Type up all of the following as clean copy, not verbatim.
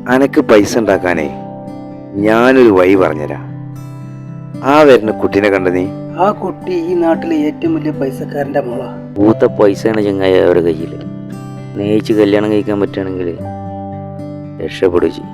അനക്ക് പൈസ ഉണ്ടാക്കാനേ ഞാനൊരു വഴി പറഞ്ഞുതരാം. ആ വരുന്ന കുട്ടീനെ കണ്ട നീ? ആ കുട്ടി ഈ നാട്ടിലെ ഏറ്റവും വലിയ പൈസക്കാരന്റെ മോളാ. പൂത്ത പൈസയാണ് ചങ്ങായി അവരുടെ കയ്യിൽ. സ്നേഹിച്ച് കല്യാണം കഴിക്കാൻ പറ്റുകയാണെങ്കിൽ രക്ഷപ്പെടുക ചെയ്യും.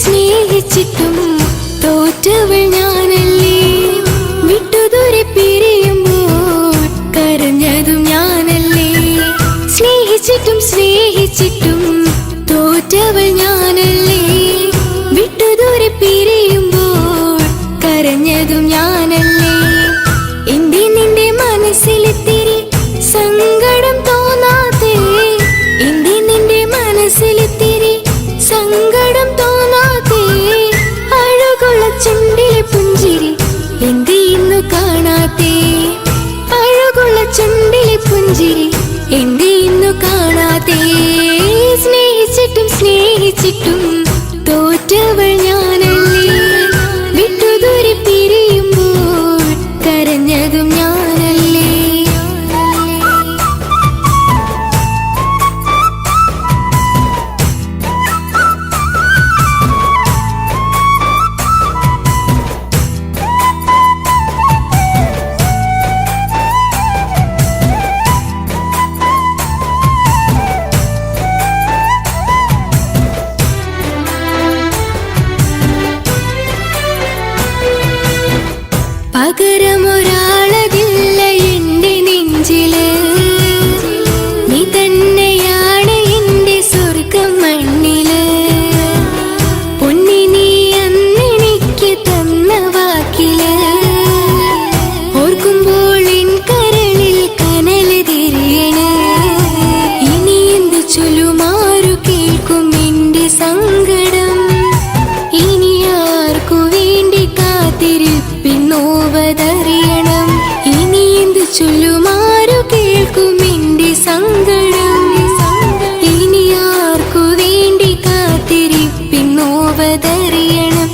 സ്നേഹിച്ചിട്ടും തോറ്റവൾ ഞാനല്ലേ. വിട്ടുദൂരെ പിരിയുമ്പോൾ കരഞ്ഞതും ഞാനല്ലേ. സ്നേഹിച്ചിട്ടും തോറ്റവൾ ഞാനല്ലേ. വിട്ടുദൂരെ പിരിയുമ്പോൾ കരഞ്ഞതും ഞാനല്ലേ. എന്റെ നിന്റെ മനസ്സിലെത്തിരി സങ്കടം തോന്നാതെ, എന്റെ നിന്റെ മനസ്സിലെത്തിരി സങ്കടം തോന്നാതെ, അഴകുള്ള ചുണ്ടിലെ പുഞ്ചിരി എന്തേ ഇന്നു കാണാതെ. അഴകുള്ള ചുണ്ടിലെ പുഞ്ചിരി എന്തേ ഇന്നു കാണാതെ. സ്നേഹിച്ചിട്ടും തോറ്റവൾ ഞാനല്ലേ. വിട്ടുദൂരെ പിരിയുമ്പോൾ കരഞ്ഞതും ഞാനല്ലേ. പകരമൊരാളതില്ല എന്റെ നെഞ്ചില്. നീ തന്നെയാണ് എന്റെ സ്വർഗം മണ്ണില്. പൊന്നി നീ അന്നെനിക്ക് തന്ന വാക്കില് ഓർക്കുമ്പോൾ എൻ കരളിൽ കനല് തിരിയണ്. ഇനി എന്ത് ചൊല്ലുമാരു കേൾക്കും എന്റെ സങ്കടം. ഇനി ആർക്കു വേണ്ടി കാത്തിരിപ്പിന്നോവതറിയണം. ഇനി എന്ത് ചൊല്ലുമാരു കേൾക്കും എന്റെ സങ്കടം. ഇനി ആർക്കു വേണ്ടി കാത്തിരിപ്പിന്നോവതറിയണം,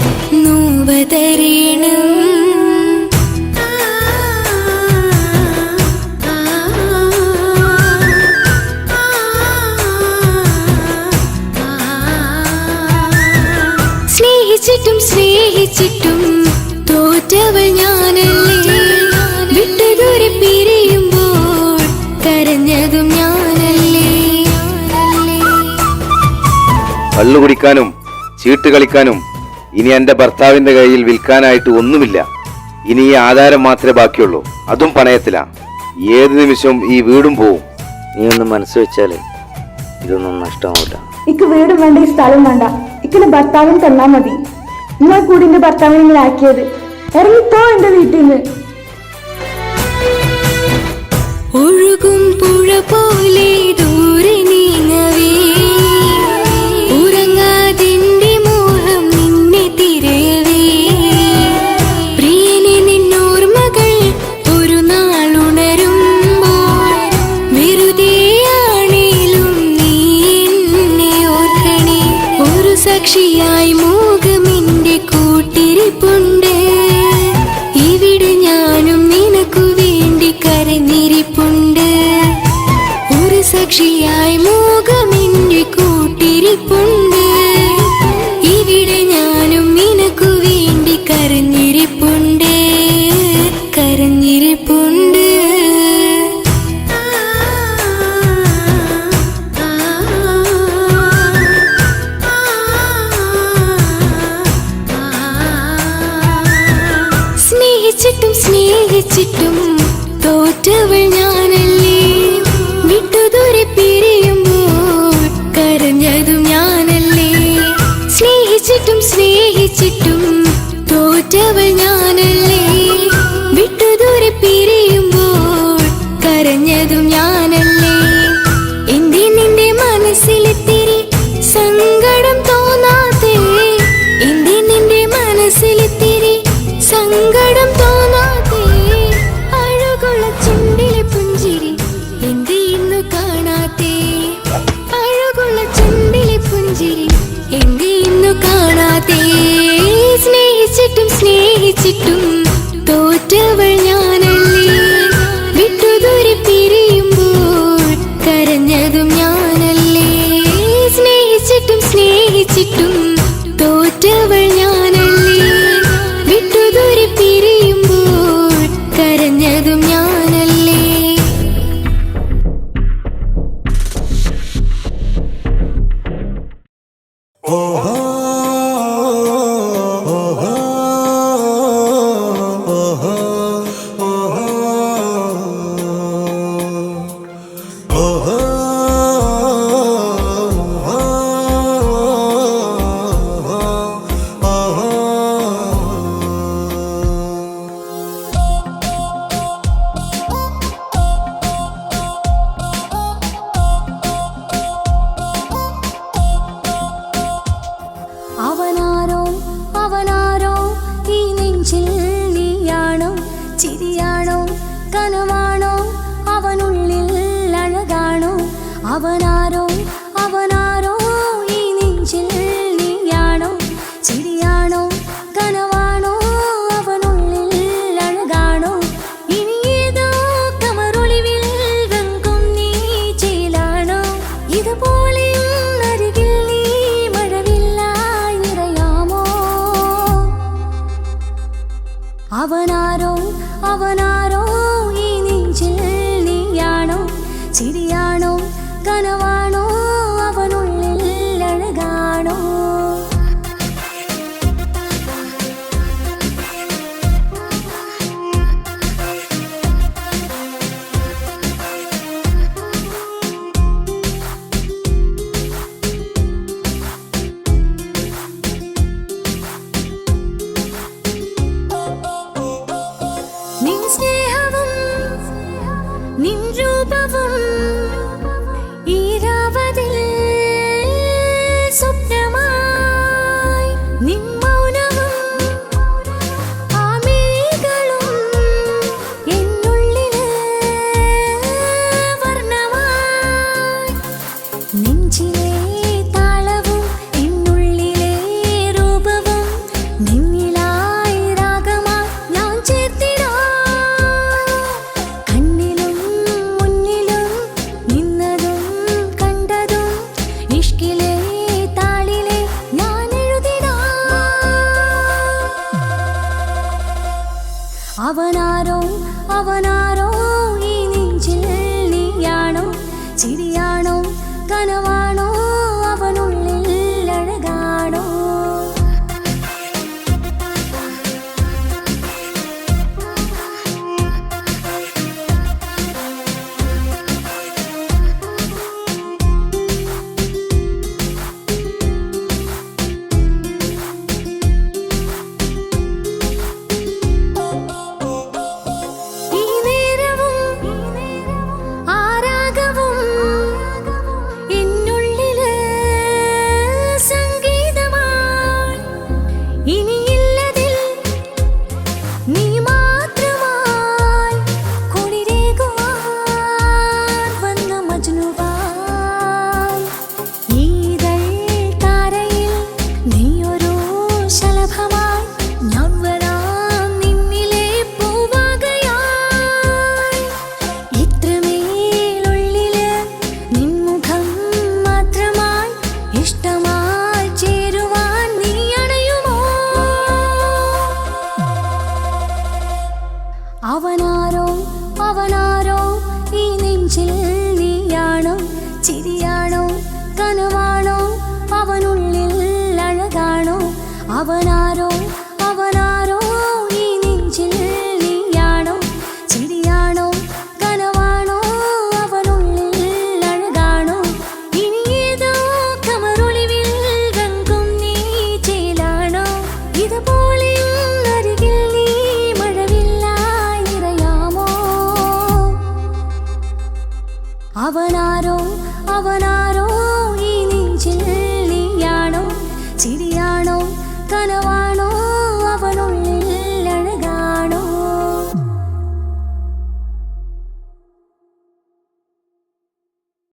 നോവതറിയണം. സ്നേഹിച്ചിട്ടും തോറ്റവൾ ഞാനല്ലേ. വിട്ടുദൂരെ പിരിയുമ്പോൾ കരഞ്ഞതും ഞാനല്ലേ. കള്ളു കുടിക്കാനും ചീട്ട് കളിക്കാനും ഇനി എന്റെ ഭർത്താവിന്റെ കയ്യിൽ വിൽക്കാനായിട്ട് ഒന്നുമില്ല. ഇനി ഈ ആധാരം മാത്രമേ ബാക്കിയുള്ളൂ, അതും പണയത്തിലാ. ഏത് നിമിഷവും ഈ വീടും പോവും. നീ ഒന്ന് മനസ്സ് വെച്ചാലേ ഇതൊന്നും നഷ്ടമാവില്ല. ഇക്ക് വീടും വേണ്ട, ഈ സ്ഥലം വേണ്ട. ഇക്കിന് ഭർത്താവിന് തന്നാ മതി. നിങ്ങൾ കൂടി എന്റെ ഭർത്താവിനെ ഇങ്ങനെ ആക്കിയത്. ഇറങ്ങിത്തോ എന്റെ വീട്ടിൽ നിന്ന്. ഒഴുകും പുഴ പോലെ ദൂരെ നീങ്ങവേ, ഉറങ്ങാതിന്റെ മോഹം നിന്നെ തിരയവേ. പ്രിയനെ നിന്നോർമകൾ ഒരു നാളുണരുമ്പോൾ വെറുതെയാണേലും നീ എന്നെ ഓർക്കണേ. ഒരു സാക്ഷിയായി മോഹമെന്റെ കൂട്ടിരിപ്പുണ്ട്. ഇവിടെ ഞാനും നിനക്കു വേണ്ടി കരഞ്ഞിരിപ്പുണ്ട്. ഒരു സാക്ഷിയായി മോഹമെന്റെ കൂട്ടിരിപ്പുണ്ട്. ഇവിടെ ഞാനും നിനക്കു വേണ്ടി കരഞ്ഞിരിപ്പുണ്ട്, കരഞ്ഞിരിപ്പുണ്ട്. സ്നേഹിച്ചിട്ടും തോറ്റവൾ ഞാനല്ലേ. വിട്ടുദൂരെ പിരിയുമ്പോൾ കരഞ്ഞതും ഞാനല്ലേ. സ്നേഹിച്ചിട്ടും തോറ്റവൾ ഞാനല്ലേ. വിട്ടുദൂരെ പിരിയുമ്പോൾ ചിരിയാണോ കനവാണോ അവനുള്ളിൽ അഴകാണോ അവനാരോ അവനാരോ ഈ നെഞ്ചിൽ നീയാണോ ചിരിയാണോ കനവാണോ അവനുള്ളിൽ അഴകാണോ ഇനി ഏതോ കമറൊളിവിൽ വെങ്കും നീ ചേലാണോ ഇതുപോലെ അരികിൽ നീ മഴവില്ലായി നിറയാമോ അവനാരോ അവനാരോ ഈ നെഞ്ചിൽ നീയാണോ ചിരിയാണോ കനവാണോ അവനുള്ളിൽ അഴകാണോ നിൻ സ്നേഹവും നിൻ രൂപവും ഈരാവതിൽ സ്വപ്നമായി നിൻ മൗനവും ആ മിഴികളും എന്നുള്ളിൽ വർണ്ണമായി നെഞ്ചിലെ താളവും എന്നുള്ളിലെ രൂപവും നിന്നിലായി രാഗമായി ഞാൻ ചേർത്തിടാം കണ്ണിലും മുന്നിലും നിന്നതും കണ്ടതും ഇഷ്കിലെ താളിലെ ഞാൻ എഴുതിടാം അവനാരോ അവനാരോ ഈ നെഞ്ചിൽ നീയാണോ ചിരിയാണോ കനവാണോ അവനുള്ളിൽ അഴകാണോ ഈ നേരവും ആരാഗവും എന്നുള്ളില് സംഗീതമായി ഇനിയില്ലതിൽ നീ മാത്രമായി കുളിരേകുവാൻ വന്ന മജ്നുവായി ഈതൾ താരയിൽ നീയൊരു ശലഭമായി ഞാൻ വരാം നിന്നിലെ പൂവാകയായി ഇത്രമേലുള്ളില് നിൻമുഖം മാത്രമായി ഇഷ്ടമായി ചേരുവാൻ നീ അണയുമോ അവനാരോ അവനാരോ ഈ നെഞ്ചിൽ നീയാണോ ചിരിയാണോ കനവാണോ അവനുള്ളിൽ അഴകാണോ അവനാരോ അവനാരോ ഈ നെഞ്ചിൽ നീയാണോ ചിരിയാണോ കനവാണോ അവനുള്ളിൽ അഴകാണോ ഇനി ഏതോ കമറൊളിവിൽ വെങ്കും നീ ചേലാണോ ഇതുപോലെ അരികിൽ നീ മഴവില്ലായി നിറയാമോ അവനാരോ അവനാരോ